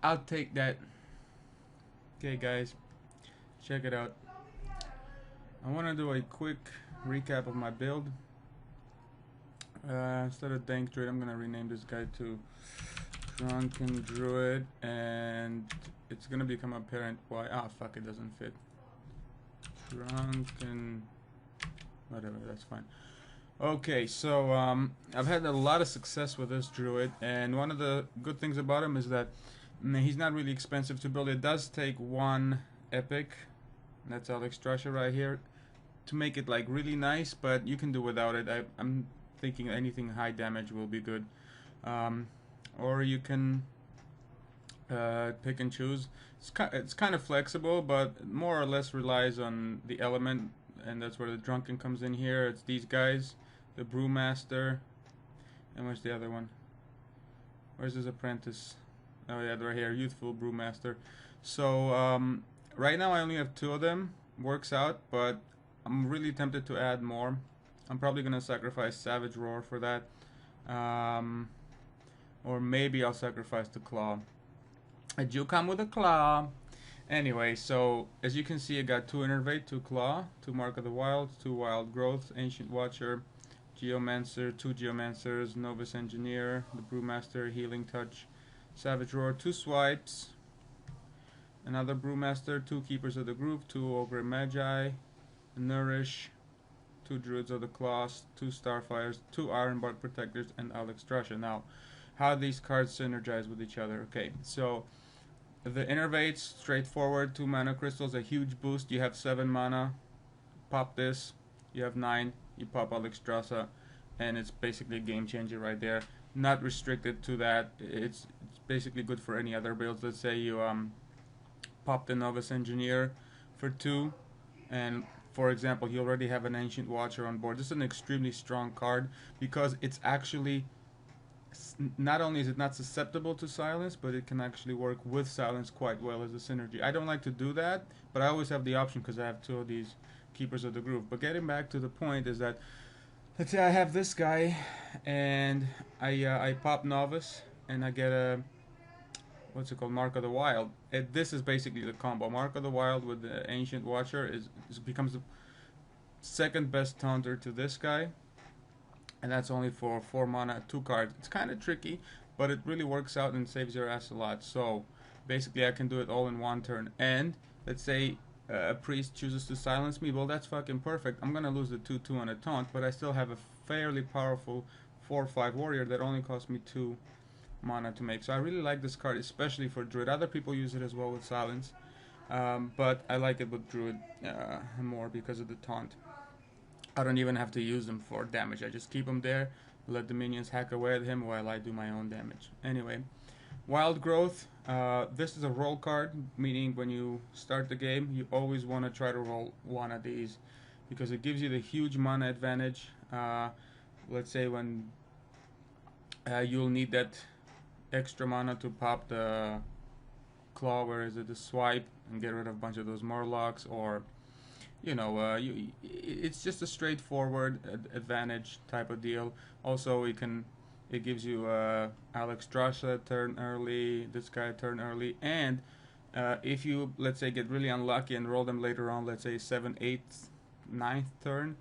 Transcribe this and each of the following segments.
I'll take that. Okay, guys, check it out. I want to do a quick recap of my build. Instead of Dank Druid, I'm gonna rename this guy to Drunken Druid, and it's gonna become apparent why. Ah, fuck, it doesn't fit. Drunken, whatever, that's fine. Okay, so I've had a lot of success with this Druid, and one of the good things about him is that he's not really expensive to build. It does take one epic, that's Alex Trasher right here, to make it like really nice, but you can do without it. I'm thinking anything high damage will be good. Or you can pick and choose. It's kind of flexible, but more or less relies on the element, and that's where the Drunken comes in here. It's these guys, the Brewmaster, and where's the other one? Where's his apprentice? Oh yeah, they're here, Youthful Brewmaster. So right now I only have 2 of them. Works out, but I'm really tempted to add more. I'm probably gonna sacrifice Savage Roar for that. Or maybe I'll sacrifice the Claw. I do come with a Claw. Anyway, so as you can see, I got 2 Innervate, 2 Claw, 2 Mark of the Wild, 2 Wild Growth, Ancient Watcher, Geomancer, 2 Geomancers, Novice Engineer, the Brewmaster, Healing Touch, Savage Roar, 2 Swipes, another Brewmaster, 2 Keepers of the Groove, 2 Ogre Magi, Nourish, 2 Druids of the Claws, 2 Starfires, 2 Ironbark Protectors, and Alex Trasher. Now, how these cards synergize with each other. Okay, so the Innervate's straightforward, 2 mana crystals, a huge boost. You have 7 mana, pop this, you have 9, you pop Alex Trasher, and it's basically a game changer right there. Not restricted to that. It's basically good for any other builds. Let's say you pop the Novice Engineer for 2, and for example, you already have an Ancient Watcher on board. This is an extremely strong card because it's actually, not only is it not susceptible to silence, but it can actually work with silence quite well as a synergy. I don't like to do that, but I always have the option because I have 2 of these Keepers of the Groove. But getting back to the point is that, let's say I have this guy, and I pop Novice, and I get a, what's it called, Mark of the Wild. This is basically the combo. Mark of the Wild with the Ancient Watcher becomes the second best taunter to this guy, and that's only for 4 mana, 2 cards. It's kind of tricky, but it really works out and saves your ass a lot. So basically I can do it all in 1 turn. And let's say a priest chooses to silence me. Well, that's fucking perfect. I'm gonna lose the 2/2 on a taunt, but I still have a fairly powerful 4/5 warrior that only cost me 2 mana to make. So I really like this card, especially for Druid. Other people use it as well with silence, but I like it with Druid more because of the taunt. I don't even have to use them for damage. I just keep them there, let the minions hack away at him while I do my own damage. Anyway, Wild Growth. This is a roll card, meaning when you start the game, you always want to try to roll 1 of these because it gives you the huge mana advantage. Let's say when you'll need that extra mana to pop the Claw, where is it, the Swipe, and get rid of a bunch of those Murlocs, or you know, it's just a straightforward advantage type of deal. Also, it gives you Alex Trasher turn early, this guy turn early, and if you, let's say, get really unlucky and roll them later on, let's say 7th, 8th, 9th turn,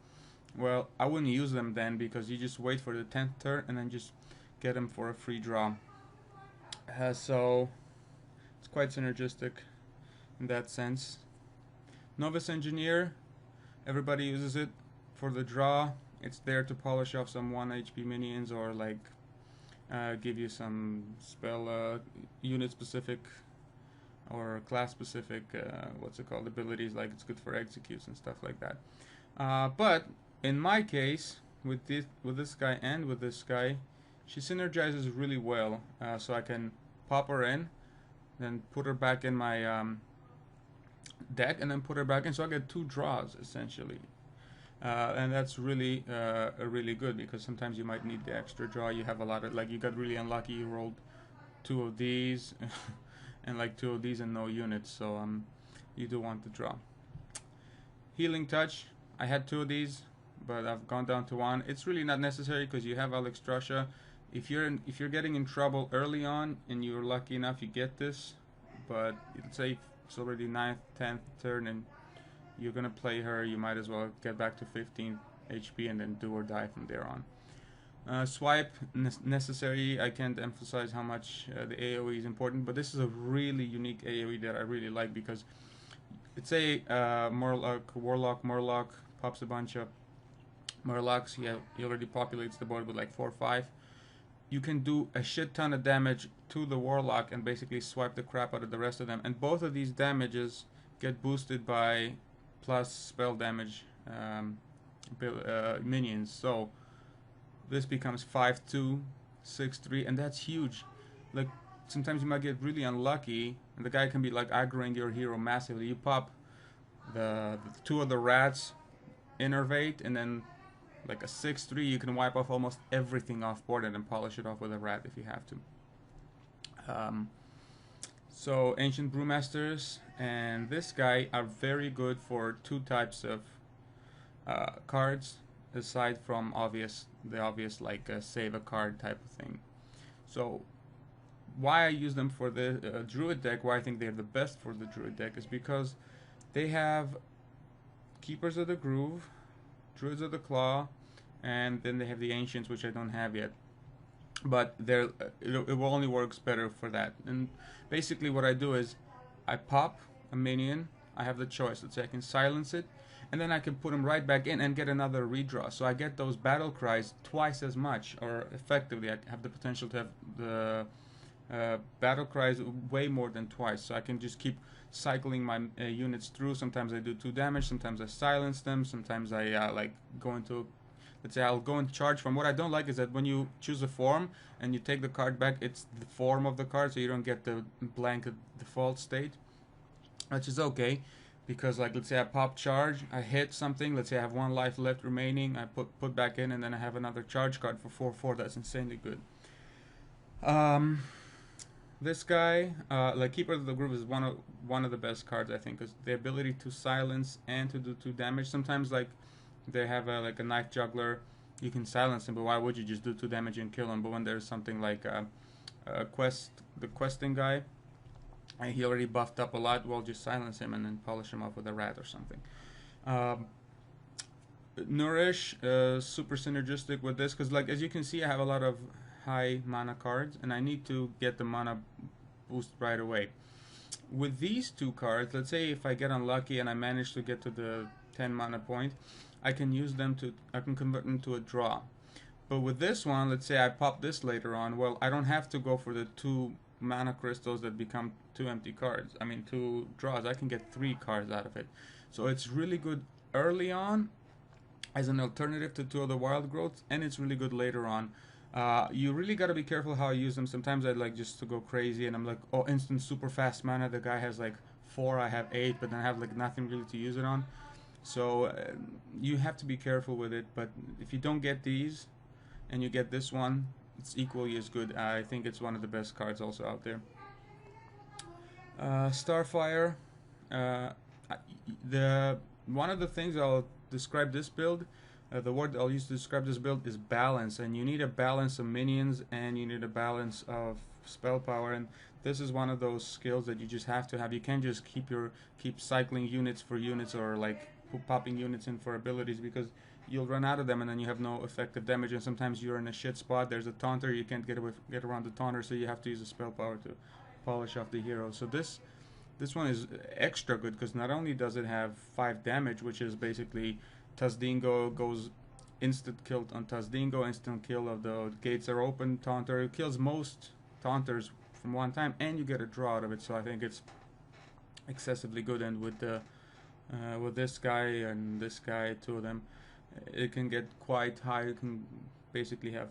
well, I wouldn't use them then because you just wait for the 10th turn and then just get them for a free draw. So it's quite synergistic in that sense. Novice Engineer, everybody uses it for the draw. It's there to polish off some 1 HP minions, or like give you some spell unit specific or class specific what's it called, abilities, like it's good for executes and stuff like that. But in my case, with this guy and with this guy, she synergizes really well. So I can pop her in, then put her back in my deck, and then put her back in, so I get 2 draws essentially, and that's really really good because sometimes you might need the extra draw. You have a lot of, like, you got really unlucky, you rolled 2 of these and like 2 of these and no units, so you do want the draw. Healing Touch, I had 2 of these, but I've gone down to 1. It's really not necessary because you have Alex Trasher if you're getting in trouble early on and you're lucky enough you get this, but let's say it's already 9th, 10th turn and you're gonna play her, you might as well get back to 15 HP and then do or die from there on. Swipe necessary. I can't emphasize how much the AoE is important, but this is a really unique AoE that I really like because let's say Warlock pops a bunch of Murlocs. He already populates the board with like 4 or 5. You can do a shit ton of damage to the Warlock and basically swipe the crap out of the rest of them. And both of these damages get boosted by plus spell damage minions. So this becomes 5-2, 6-3, and that's huge. Like sometimes you might get really unlucky, and the guy can be like aggroing your hero massively. You pop the 2 of the rats, innervate, and then like a 6-3, you can wipe off almost everything off board and then polish it off with a rat if you have to. So Ancient Brewmasters and this guy are very good for 2 types of cards, aside from the obvious like save a card type of thing. So why I use them for the Druid deck, why I think they're the best for the Druid deck, is because they have Keepers of the Groove, Druids of the Claw, and then they have the Ancients, which I don't have yet. But it only works better for that. And basically what I do is I pop a minion, I have the choice. Let's say I can silence it, and then I can put them right back in and get another redraw. So I get those battle cries twice as much, or effectively I have the potential to have the battle cries way more than twice. So I can just keep cycling my units through. Sometimes I do 2 damage, sometimes I silence them, sometimes I like go into, let's say I'll go and charge from. What I don't like is that when you choose a form and you take the card back, it's the form of the card, so you don't get the blanket default state, which is okay. Because like let's say I pop charge, I hit something, let's say I have 1 life left remaining, I put back in, and then I have another charge card for 4/4. That's insanely good. This guy, like Keeper of the Groove, is one of the best cards I think, because the ability to silence and to do 2 damage. Sometimes like they have like a Knife Juggler, you can silence him, but why would you just do 2 damage and kill him? But when there's something like the questing guy, and he already buffed up a lot, well, just silence him and then polish him off with a rat or something. Nourish, super synergistic with this, because like as you can see, I have a lot of high mana cards, and I need to get the mana boost right away. With these 2 cards, let's say if I get unlucky and I manage to get to the 10 mana point, I can use them I can convert them to a draw. But with this one, let's say I pop this later on, well, I don't have to go for the 2 mana crystals that become 2 empty cards. I mean 2 draws. I can get 3 cards out of it. So it's really good early on as an alternative to 2 other wild growths, and it's really good later on. You really got to be careful how I use them. Sometimes I like just to go crazy and I'm like, oh, instant super fast mana. The guy has like 4, I have 8, but then I have like nothing really to use it on. So you have to be careful with it. But if you don't get these and you get this one, it's equally as good. I think it's one of the best cards also out there. Starfire. One of the things I'll describe this build, the word I'll use to describe this build is balance, and you need a balance of minions and you need a balance of spell power, and this is one of those skills that you just have to have. You can't just keep cycling units for units, or like popping units in for abilities, because you'll run out of them and then you have no effective damage, and sometimes you're in a shit spot, there's a taunter, you can't get around the taunter, so you have to use a spell power to polish off the hero. So this one is extra good, because not only does it have 5 damage, which is basically Tazdingo goes instant kill on Tazdingo, instant kill of the gates are open, taunter, it kills most taunters from one time, and you get a draw out of it. So I think it's excessively good, and with this guy and this guy, 2 of them, it can get quite high. You can basically have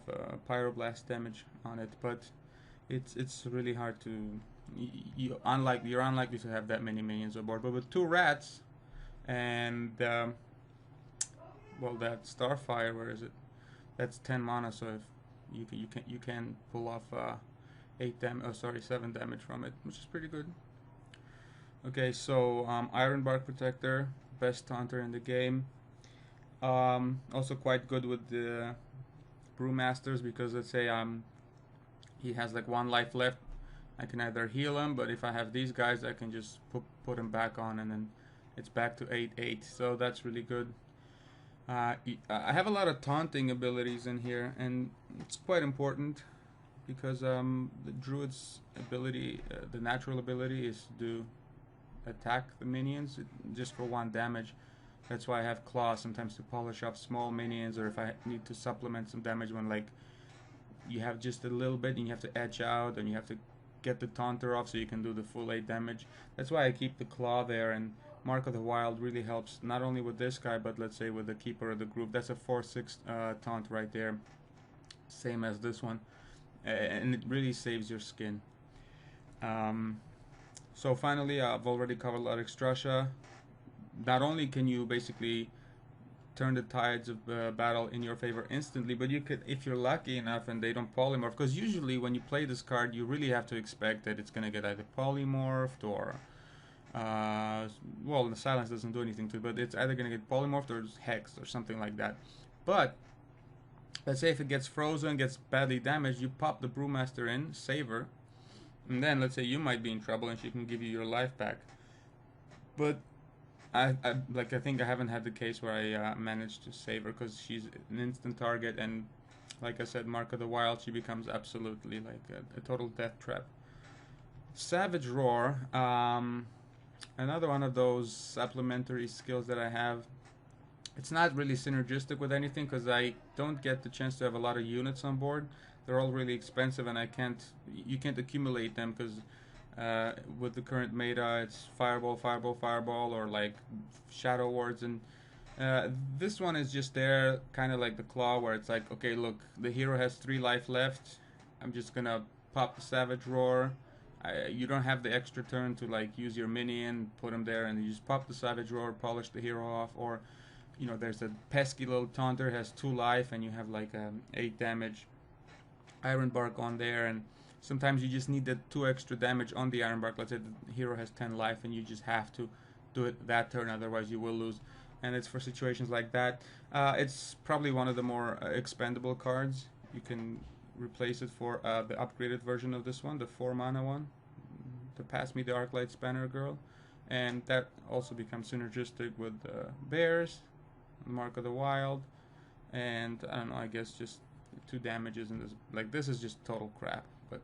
pyroblast damage on it, but it's really hard to you're unlikely to have that many minions on board. But with 2 rats and well, that Starfire, where is it? That's 10 mana, so if you can pull off 7 damage from it, which is pretty good. Okay, so Ironbark Protector, best taunter in the game. Also quite good with the Brewmasters, because let's say I'm He has like 1 life left. I can either heal him, but if I have these guys, I can just put him back on, and then it's back to 8/8. So that's really good. I have a lot of taunting abilities in here, and it's quite important because the Druid's ability, the natural ability, is to attack the minions just for 1 damage. That's why I have Claw sometimes to polish off small minions, or if I need to supplement some damage when like you have just a little bit and you have to edge out and you have to get the taunter off so you can do the full 8 damage. That's why I keep the Claw there, and Mark of the Wild really helps not only with this guy, but let's say with the Keeper of the Group. That's a 4/6 taunt right there, same as this one, and it really saves your skin. So finally, I've already covered Alexstrasza. Not only can you basically turn the tides of battle in your favor instantly, but you could, if you're lucky enough and they don't polymorph, because usually when you play this card, you really have to expect that it's going to get either polymorphed or well, the silence doesn't do anything to it, but it's either going to get polymorphed or hexed or something like that. But let's say if it gets frozen, gets badly damaged, you pop the Brewmaster in, save her, and then let's say you might be in trouble and she can give you your life back. But I think I haven't had the case where I managed to save her, because she's an instant target, and like I said, Mark of the Wild, she becomes absolutely like a total death trap. Savage Roar, another one of those supplementary skills that I have. It's not really synergistic with anything because I don't get the chance to have a lot of units on board. They're all really expensive, and you can't accumulate them because with the current meta, it's Fireball, Fireball, Fireball, or like Shadow Wards, and this one is just there, kind of like the Claw, where it's like, okay, look, the hero has 3 life left. I'm just gonna pop the Savage Roar. You don't have the extra turn to like use your minion, put him there, and you just pop the Savage Roar, polish the hero off, or you know, there's a pesky little taunter, has 2 life, and you have like 8 damage Iron Bark on there, and sometimes you just need the 2 extra damage on the Iron Bark. Let's say the hero has 10 life, and you just have to do it that turn, otherwise you will lose. And it's for situations like that. It's probably one of the more expendable cards. You can replace it for the upgraded version of this one, the 4 mana one, to pass me the Arclight Spanner Girl, and that also becomes synergistic with Bears, Mark of the Wild, and I don't know, I guess just 2 damages in this. Like, this is just total crap, but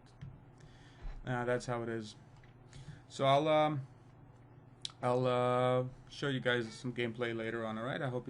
that's how it is. So I'll show you guys some gameplay later on. All right, I hope you like